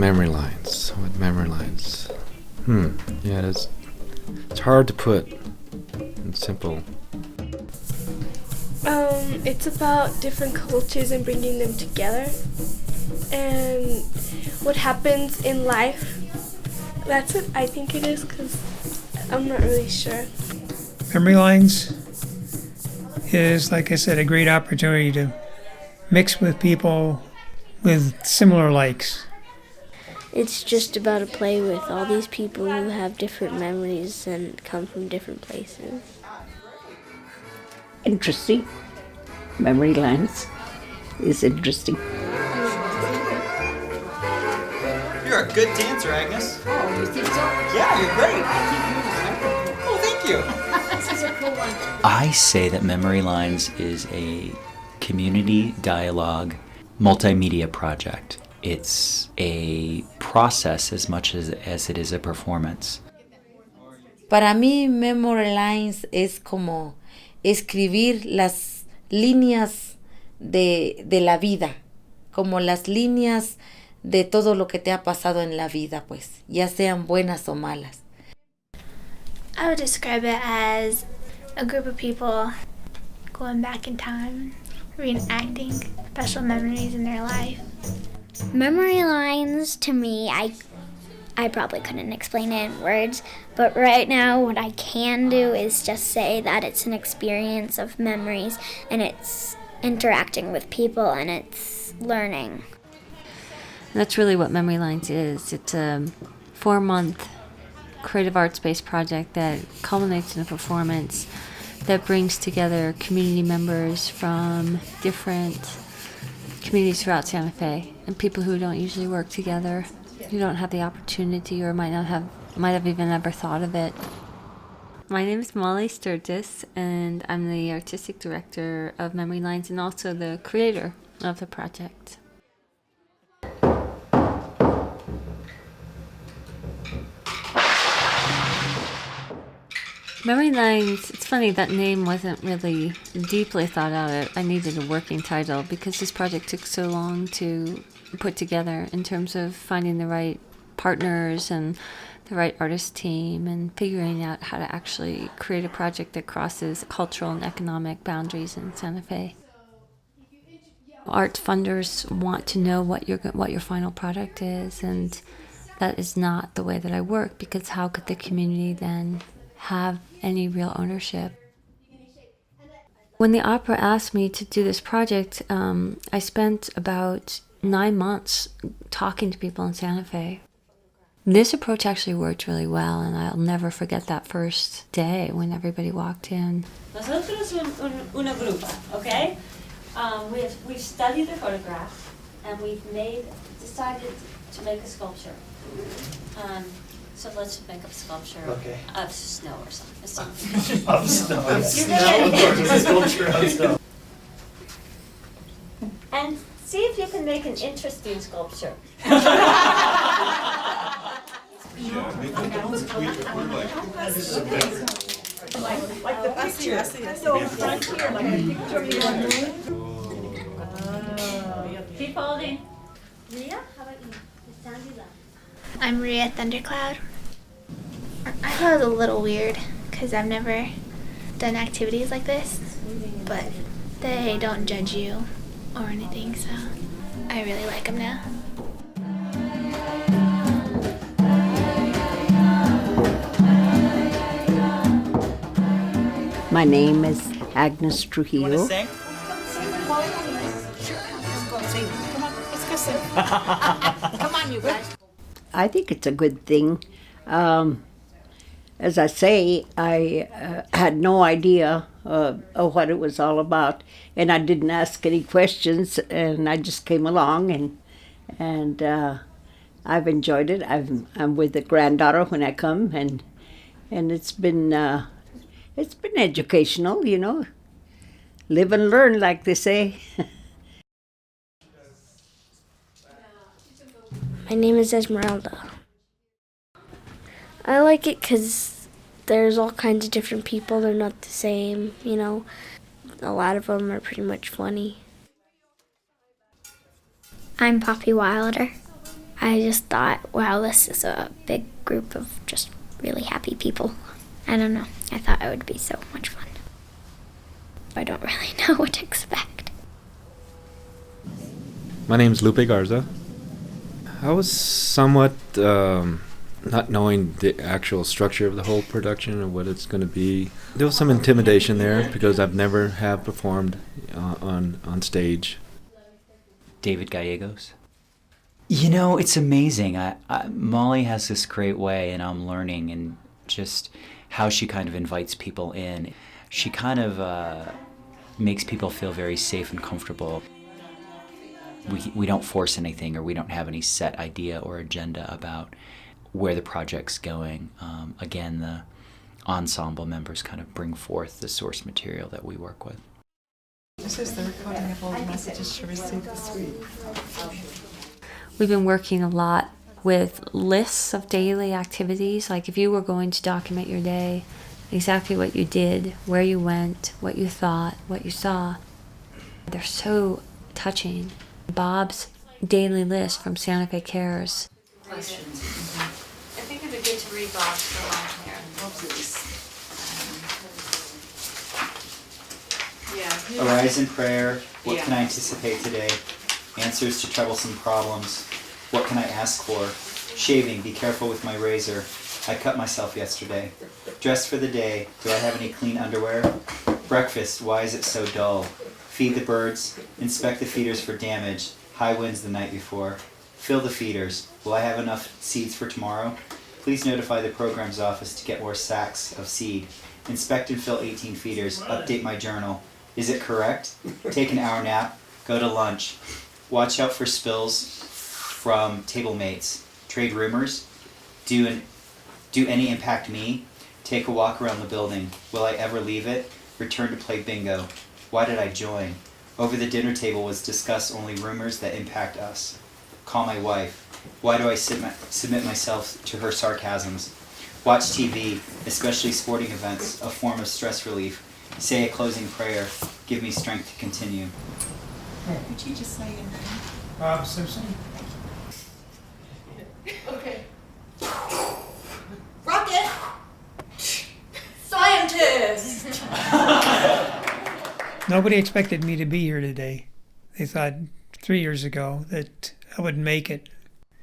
Memory lines. What memory lines? Yeah, it's hard to put in simple. It's about different cultures and bringing them together, and what happens in life. That's what I think it is, because I'm not really sure. Memorylines is, like I said, a great opportunity to mix with people with similar likes. It's just about a play with all these people who have different memories and come from different places. Interesting. Memorylines is interesting. You're a good dancer, Agnes. Oh, you think so? Yeah, you're great. Oh, thank you. this is a cool one. I say that Memorylines is a community dialogue multimedia project. It's a process as much as it is a performance. Para mí, Memorylines es como escribir las líneas de la vida, como las líneas de todo lo que te ha pasado en la vida, pues, ya sean buenas o malas. I would describe it as a group of people going back in time, reenacting special memories in their life. Memory lines, to me, I probably couldn't explain it in words, but right now what I can do is just say that it's an experience of memories, and it's interacting with people, and it's learning. That's really what Memorylines is. It's a 4-month creative arts-based project that culminates in a performance that brings together community members from different communities throughout Santa Fe and people who don't usually work together, who don't have the opportunity or might have even never thought of it. My name is Molly Sturges, and I'm the artistic director of Memorylines and also the creator of the project. Memorylines, it's funny, that name wasn't really deeply thought out. I needed a working title because this project took so long to put together in terms of finding the right partners and the right artist team and figuring out how to actually create a project that crosses cultural and economic boundaries in Santa Fe. Art funders want to know what your final product is, and that is not the way that I work, because how could the community then have any real ownership? When the opera asked me to do this project, I spent about 9 months talking to people in Santa Fe. This approach actually worked really well, and I'll never forget that first day when everybody walked in. Nosotros una grupa, okay? We've studied the photograph, and we've decided to make a sculpture. So let's make a sculpture of snow or something. Of snow. Of sculpture of snow. And see if you can make an interesting sculpture. Yeah, make the we're like the picture. So frontier, like a picture of you. Keep holding. Ria, how about you? I'm Ria Thundercloud. I thought it was a little weird because I've never done activities like this, but they don't judge you or anything, so I really like them now. My name is Agnes Trujillo. You want to sing? Come on, you guys. I think it's a good thing. As I say, I had no idea of what it was all about, and I didn't ask any questions, and I just came along, and I've enjoyed it. I'm with the granddaughter when I come, and it's been educational, you know. Live and learn, like they say. My name is Esmeralda. I like it because there's all kinds of different people. They're not the same, you know. A lot of them are pretty much funny. I'm Poppy Wilder. I just thought, wow, this is a big group of just really happy people. I don't know. I thought it would be so much fun. I don't really know what to expect. My name's Lupe Garza. I was somewhat not knowing the actual structure of the whole production or what it's going to be. There was some intimidation there because I've never have performed on stage. David Gallegos. You know, it's amazing. Molly has this great way, and I'm learning, and just how she kind of invites people in. She kind of makes people feel very safe and comfortable. We don't force anything, or we don't have any set idea or agenda about where the project's going. Again, the ensemble members kind of bring forth the source material that we work with. This is the recording of all the messages she received this week. We've been working a lot with lists of daily activities, like if you were going to document your day, exactly what you did, where you went, what you thought, what you saw. They're so touching. Bob's daily list from Santa Fe Cares. Questions. I think it'd be good to read Bob's for a while here. Oh, please. Arise in prayer. What can I anticipate today? Answers to troublesome problems. What can I ask for? Shaving. Be careful with my razor. I cut myself yesterday. Dress for the day. Do I have any clean underwear? Breakfast. Why is it so dull? Feed the birds. Inspect the feeders for damage. High winds the night before. Fill the feeders. Will I have enough seeds for tomorrow? Please notify the program's office to get more sacks of seed. Inspect and fill 18 feeders. Update my journal. Is it correct? Take an hour nap. Go to lunch. Watch out for spills from table mates. Trade rumors. Do any impact me? Take a walk around the building. Will I ever leave it? Return to play bingo. Why did I join? Over the dinner table was discuss only rumors that impact us. Call my wife. Why do I submit myself to her sarcasms? Watch TV, especially sporting events, a form of stress relief. Say a closing prayer. Give me strength to continue. Could you just say your name? Bob Simpson. Okay. Rocket! Scientist! Nobody expected me to be here today. They thought 3 years ago that I wouldn't make it.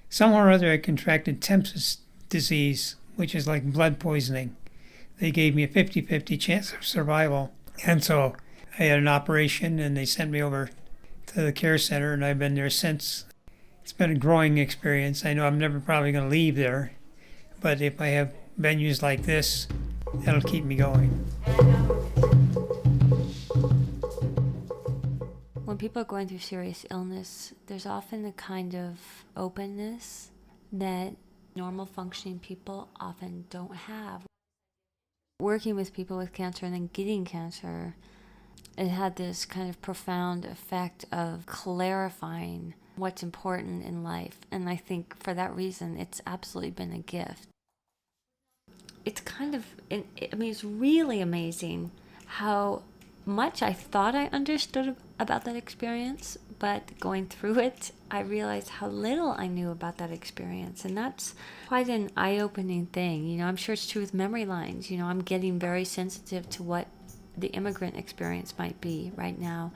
Somehow or other I contracted Tempest disease, which is like blood poisoning. They gave me a 50-50 chance of survival. And so I had an operation and they sent me over to the care center and I've been there since. It's been a growing experience. I know I'm never probably going to leave there, but if I have venues like this, that'll keep me going. When people are going through serious illness, there's often a kind of openness that normal functioning people often don't have. Working with people with cancer and then getting cancer, it had this kind of profound effect of clarifying what's important in life. And I think for that reason, it's absolutely been a gift. It's kind of, it's really amazing how much I thought I understood about that experience, but going through it, I realized how little I knew about that experience. And that's quite an eye-opening thing. You know, I'm sure it's true with Memorylines. You know, I'm getting very sensitive to what the immigrant experience might be right now.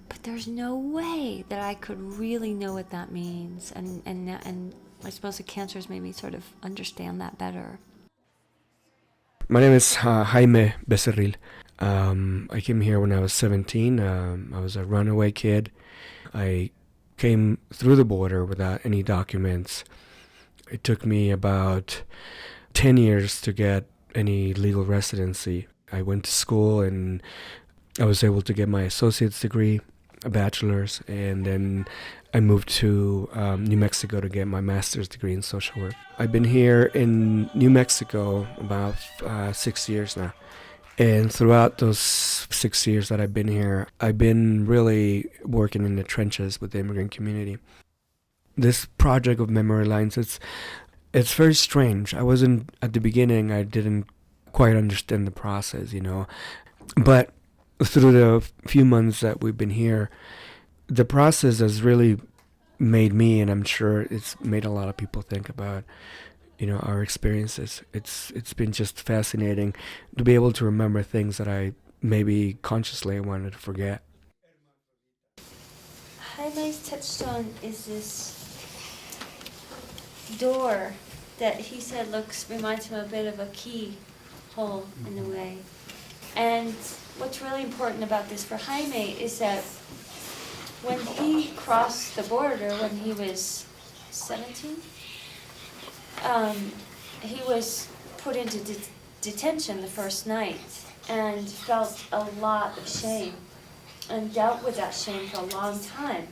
But there's no way that I could really know what that means. And I suppose the cancer has made me sort of understand that better. My name is Jaime Becerril. I came here when I was 17. I was a runaway kid. I came through the border without any documents. It took me about 10 years to get any legal residency. I went to school and I was able to get my associate's degree, a bachelor's, and then I moved to New Mexico to get my master's degree in social work. I've been here in New Mexico about 6 years now. And throughout those 6 years that I've been here, I've been really working in the trenches with the immigrant community. This project of Memorylines, it's very strange. I wasn't, at the beginning, I didn't quite understand the process, you know. But through the few months that we've been here, the process has really made me, and I'm sure it's made a lot of people think about, our experiences. It's been just fascinating to be able to remember things that I maybe consciously wanted to forget. Jaime's touchstone is this door that he said reminds him a bit of a keyhole in a way. And what's really important about this for Jaime is that when he crossed the border when he was 17, he was put into detention the first night and felt a lot of shame and dealt with that shame for a long time.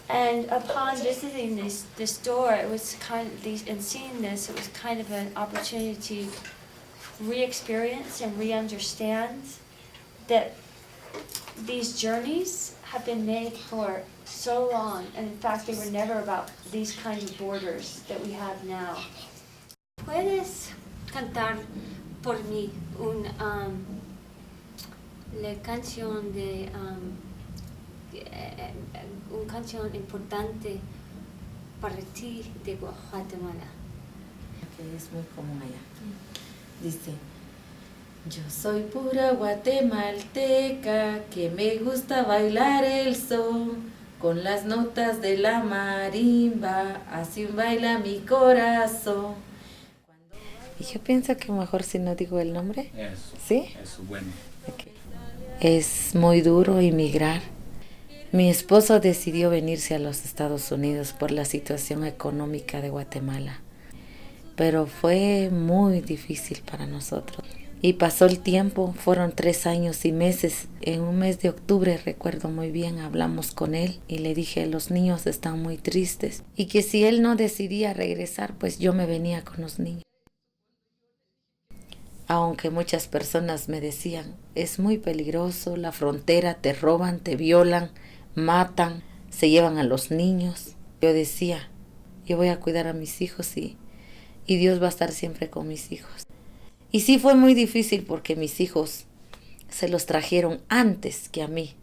And upon visiting this door, it was and seeing this, it was kind of an opportunity to re-experience and re-understand that these journeys have been made for so long, and in fact they were never about these kinds of borders that we have now. ¿Puedes cantar por mí la canción de una canción importante para ti de Guatemala? Que es muy común allá. Dice: yo soy pura guatemalteca que me gusta bailar el son con las notas de la marimba, así baila mi corazón. Y yo pienso que mejor si no digo el nombre. ¿Sí? Es bueno. Okay. Es muy duro emigrar. Mi esposo decidió venirse a los Estados Unidos por la situación económica de Guatemala, pero fue muy difícil para nosotros. Y pasó el tiempo, fueron 3 años y meses. En un mes de octubre, recuerdo muy bien, hablamos con él y le dije: los niños están muy tristes y que si él no decidía regresar, pues yo me venía con los niños. Aunque muchas personas me decían: es muy peligroso, la frontera, te roban, te violan, matan, se llevan a los niños. Yo decía: yo voy a cuidar a mis hijos y Dios va a estar siempre con mis hijos. Y sí fue muy difícil porque mis hijos se los trajeron antes que a mí.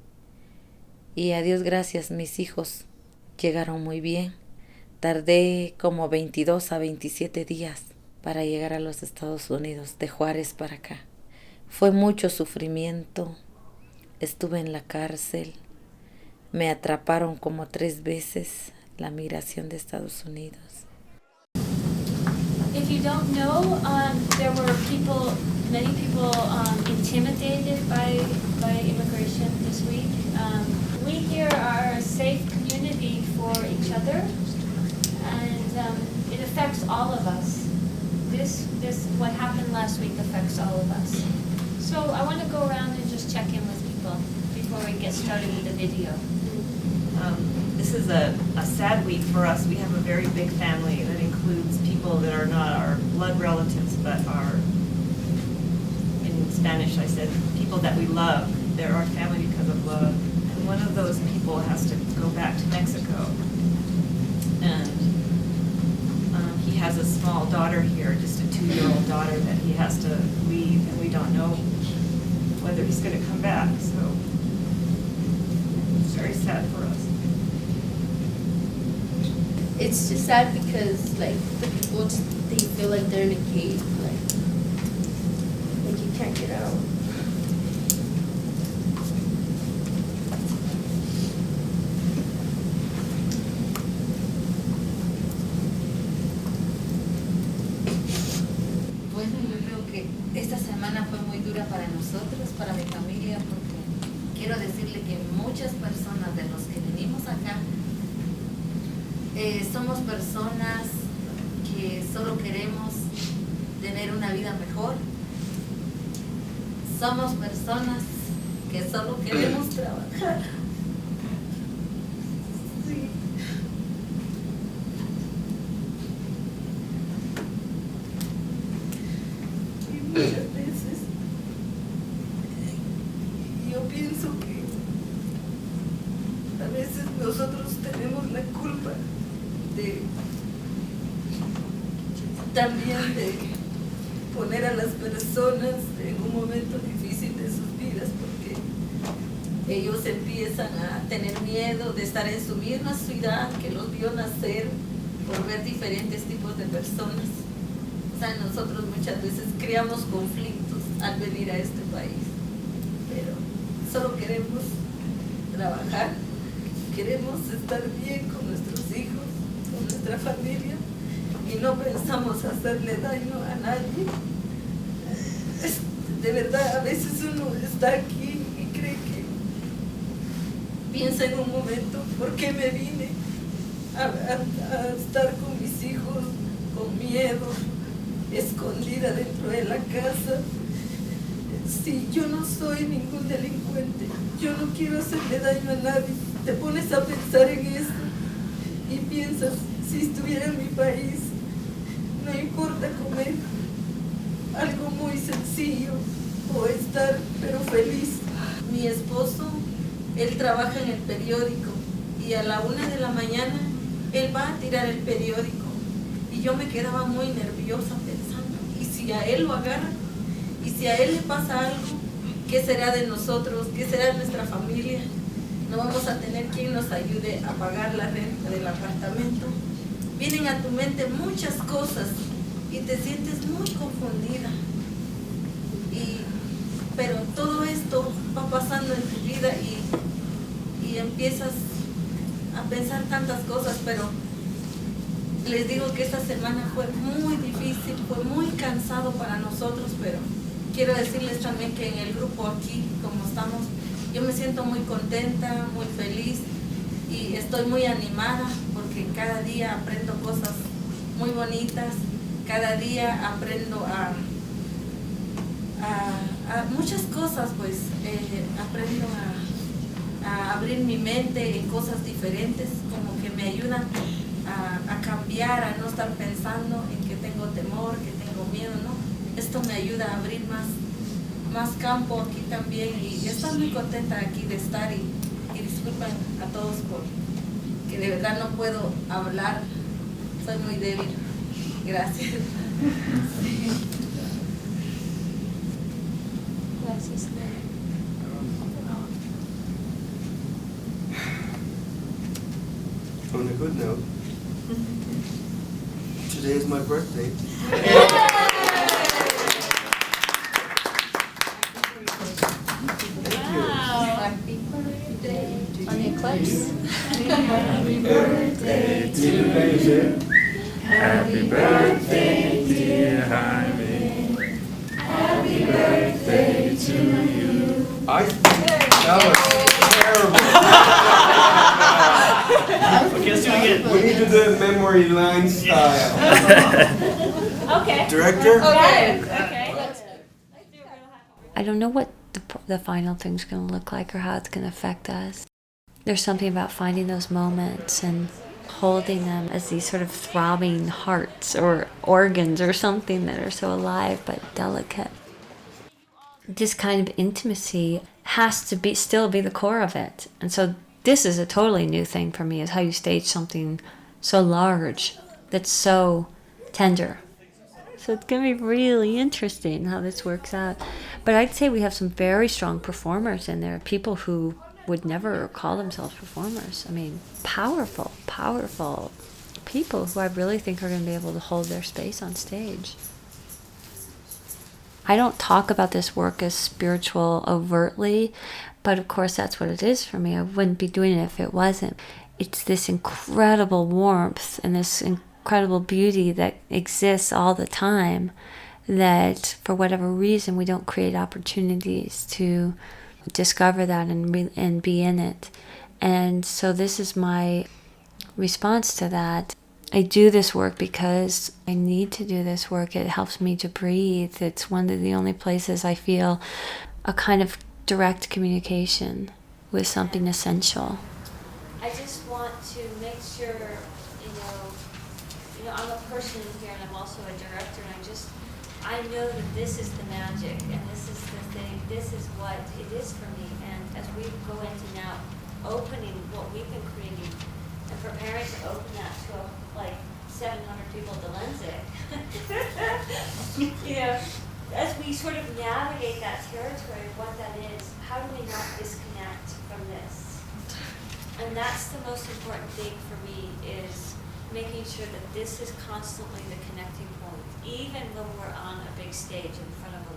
Y a Dios gracias, mis hijos llegaron muy bien. Tardé como 22 a 27 días para llegar a los Estados Unidos, de Juárez para acá. Fue mucho sufrimiento. Estuve en la cárcel. Me atraparon como 3 veces la migración de Estados Unidos. If you don't know, there were many people intimidated by immigration this week. We here are a safe community for each other, and it affects all of us. What happened last week affects all of us. So I want to go around and just check in with people before we get started with the video. This is a sad week for us. We have a very big family that includes people that are not our blood relatives, but are, in Spanish I said, people that we love. They're our family because of love. And one of those people has to go back to Mexico. And he has a small daughter here, just a 2-year-old daughter that he has to leave, and we don't know whether he's going to come back. So it's very sad for us. It's just sad because the people they feel like they're in a cage, like you can't get out. Bueno, yo creo que esta semana fue muy dura para nosotros, para mi familia, porque quiero decirle que muchas personas de los que venimos acá somos personas que solo queremos tener una vida mejor. Somos personas que solo queremos trabajar. Sí. Y muchas veces yo pienso que a veces nosotros tenemos la culpa también de poner a las personas en un momento difícil de sus vidas, porque ellos empiezan a tener miedo de estar en su misma ciudad que los vio nacer, por ver diferentes tipos de personas. O sea, nosotros muchas veces creamos conflictos al venir a este país, pero solo queremos trabajar, queremos estar bien con nuestros hijos, con nuestra familia, y no pensamos hacerle daño a nadie. De verdad, a veces uno está aquí y cree que piensa en un momento, ¿por qué me vine a estar con mis hijos con miedo, escondida dentro de la casa? Si yo no soy ningún delincuente, yo no quiero hacerle daño a nadie. Te pones a pensar en esto y piensas, si estuviera en mi país, no importa comer algo muy sencillo o estar pero feliz. Mi esposo, él trabaja en el periódico y a la 1 de la mañana él va a tirar el periódico y yo me quedaba muy nerviosa pensando, ¿y si a él lo agarran? ¿Y si a él le pasa algo? ¿Qué será de nosotros? ¿Qué será de nuestra familia? No vamos a tener quien nos ayude a pagar la renta del apartamento. Vienen a tu mente muchas cosas y te sientes muy confundida. Pero todo esto va pasando en tu vida y empiezas a pensar tantas cosas, pero les digo que esta semana fue muy difícil, fue muy cansado para nosotros, pero quiero decirles también que en el grupo aquí, como estamos, yo me siento muy contenta, muy feliz y estoy muy animada porque cada día aprendo cosas muy bonitas, cada día aprendo a muchas cosas, pues aprendo a abrir mi mente en cosas diferentes, como que me ayudan a cambiar, a no estar pensando en que tengo temor, que tengo miedo, ¿no? Esto me ayuda a abrir más campo aquí también y estoy muy contenta aquí de estar y disculpen a todos porque de verdad no puedo hablar, soy muy débil. Gracias. Gracias. On a good note, today is my birthday. Happy birthday on the eclipse. Happy birthday to you. Happy birthday, dear Jaime. Happy birthday to you. That was terrible. Okay, let's do it again. We need to do it memory line style. Okay. Director? Okay. I don't know what the final thing's going to look like or how it's going to affect us. There's something about finding those moments and holding them as these sort of throbbing hearts or organs or something that are so alive but delicate. This kind of intimacy has to still be the core of it. And so this is a totally new thing for me, is how you stage something so large that's so tender. So it's going to be really interesting how this works out. But I'd say we have some very strong performers in there, people who would never call themselves performers. I mean, powerful people who I really think are going to be able to hold their space on stage. I don't talk about this work as spiritual overtly, but of course that's what it is for me. I wouldn't be doing it if it wasn't. It's this incredible warmth and this incredible beauty that exists all the time that for whatever reason we don't create opportunities to discover that and be in it. And so this is my response to that. I do this work because I need to do this work. It helps me to breathe. It's one of the only places I feel a kind of direct communication with something essential. I just want to make sure, you know, I'm a person here and I'm also a director, and I know that this is the magic and this is the thing, this is what it is for me. And as we go into now opening what we've been creating and preparing to open that to like 700 people at the Lensic, you know, as we sort of navigate that territory of what that is, how do we not disconnect from this? And that's the most important thing for me, is making sure that this is constantly the connecting point, even when we're on a big stage in front of a